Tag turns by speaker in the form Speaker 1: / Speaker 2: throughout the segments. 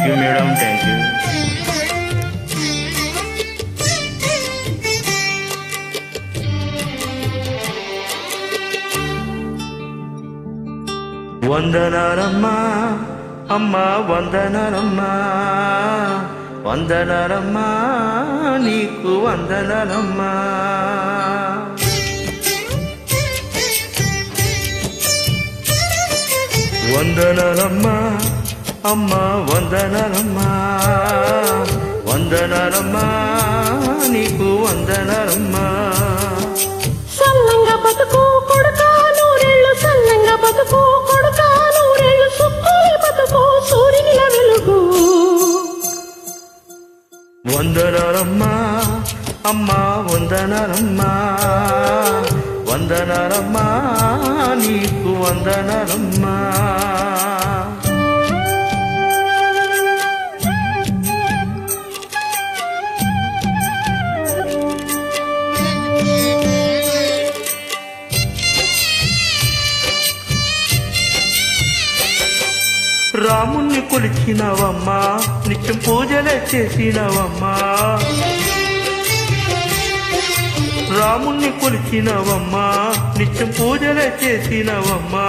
Speaker 1: You madam, thank you. వందనాలమ్మా అమ్మా, వందనాలమ్మా, వందనాలమ్మా, నీకు వందనాలమ్మా. వందనాలమ్మా అమ్మా, వందనాలమ్మా, వందనాలమ్మా, నీకు వందనాలమ్మా.
Speaker 2: సల్లంగా బతుకు కొడుకా నూరేళ్ళు, సల్లంగా బతుకు కొడుకా నూరేళ్ళు, సుక్కుని బతుకు సూర్యునిల వెలుగు.
Speaker 1: వందనాలమ్మా అమ్మా, వందనాలమ్మా, వందనాలమ్మా, నీకు వందనాలమ్మా. రాముణ్ణి కొలిచినవమ్మా, నిత్యం పూజలే చేసినవమ్మా. రాముణ్ణి కొలిచినవమ్మా, నిత్యం పూజలే చేసినవమ్మా.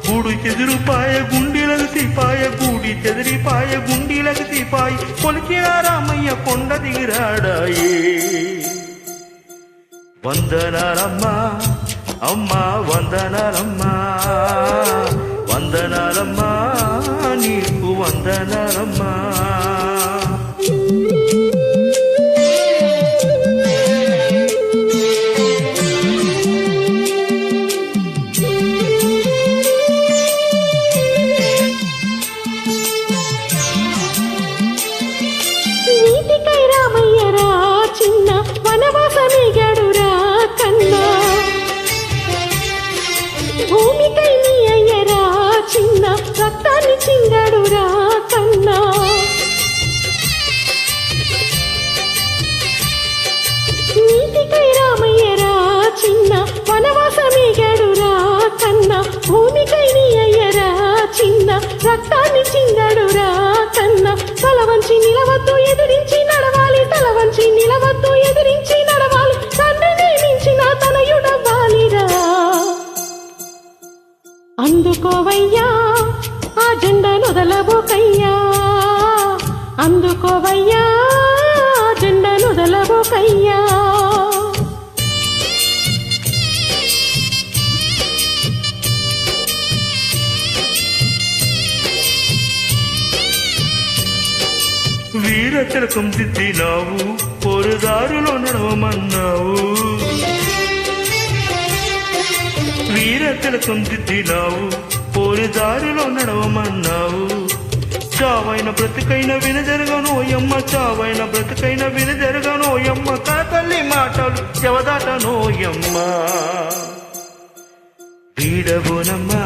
Speaker 1: గూడు చెదిరిపాయ గుండెలకు తీపాయ, గూడి చెదిరిపాయ గుండెలకు తీపాయి, కొలిచిన రామయ్య కొండ దిగిరాడాయే. వందనాలమ్మా అమ్మా, వందనాలమ్మా, వందనాలమ్మా, నీకు వందనాలమ్మా.
Speaker 2: నీతికై రామయ్యరా చిన్న వనవాసమిగాడురా కన్నా, భూమికై నీ అయ్యరా చిన్న రక్తాన్ని చిందాడురా కన్నా. నీతికై రామయ్యరా చిన్న వనవాసమిగాడురా కన్నా, భూమికై నీ అయ్యరా చిన్న రక్తాన్ని చిందాడురా కన్నా. తలవంచి నిలవద్దు ఎదిరించి నడవాలి, తలవంచి నిలవద్దు ఎదిరించి నడవాలి, తండ్రిని మించిన తనయుడవ్వాలిరా. అందుకోవయ్యా ఆ జెండా నొదలబోకయ్యా, అందుకోవయ్యా ఆ జెండా నొదలబోకయ్యా.
Speaker 1: వీర తిలకం దిద్దినావు, పొరుదారులో నడవమన్నావు. వీర తిలకం దిద్దినావు, పొరుదారులో నడవమన్నావు. చావైన బ్రతుకైన వినజరగనోయమ్మ, చావైన బ్రతుకైన వినజరగనోయమ్మ, తల్లి మాటలు చెవదాటనోయమ్మ. వీడబోనమ్మా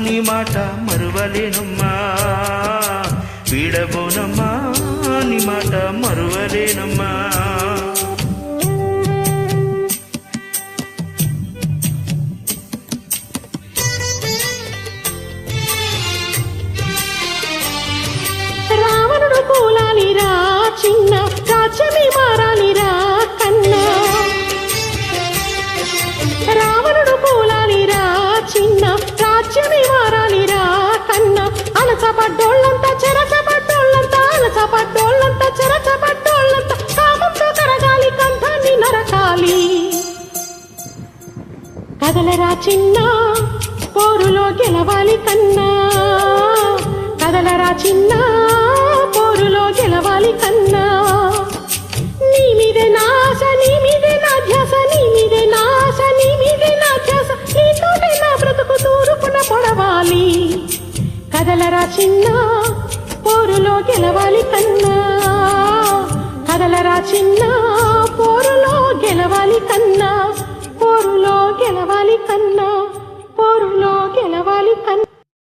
Speaker 1: నీ మాట మరువలేనమ్మా, వీడబోనమ్మా నీ మాట మరువలేనమ్మా.
Speaker 2: రావణుడు కూలాలిరా చిన్న, రాజ్యమే మారాలిరా కన్నా. రావణుడు కూలాలిరా చిన్న, రాజ్యమే మారాలిరా కన్నా. అలసపడ్డోళ్ళంతా చెరచబడ్డోళ్ళంతా, అలసపడ్డోళ్ళంతా చెరచబడ్డోళ్ళంతా, కామంతో కరగాలి కంఠాన్ని నరకాలి. కదలరా చిన్న పోరులో గెలవాలి కన్నా, కదలరా చిన్న పోరులో గెలవాలి కన్నా. నీ మీదే నా ఆశ, నీ మీదే నా ధ్యాస, నీ మీదే నా ఆశ, నీ మీదే నా ధ్యాస, నీతోనే నా బ్రతుకు తూర్పున పొడవాలి. కదలరా చిన్న పోరులో గెలవాలి కన్నా, కదలరా చిన్న పోరులో గెలవాలి కన్నా, పోరులో గెలవాలి కన్నా, పోరులో గెలవాలి కన్నా.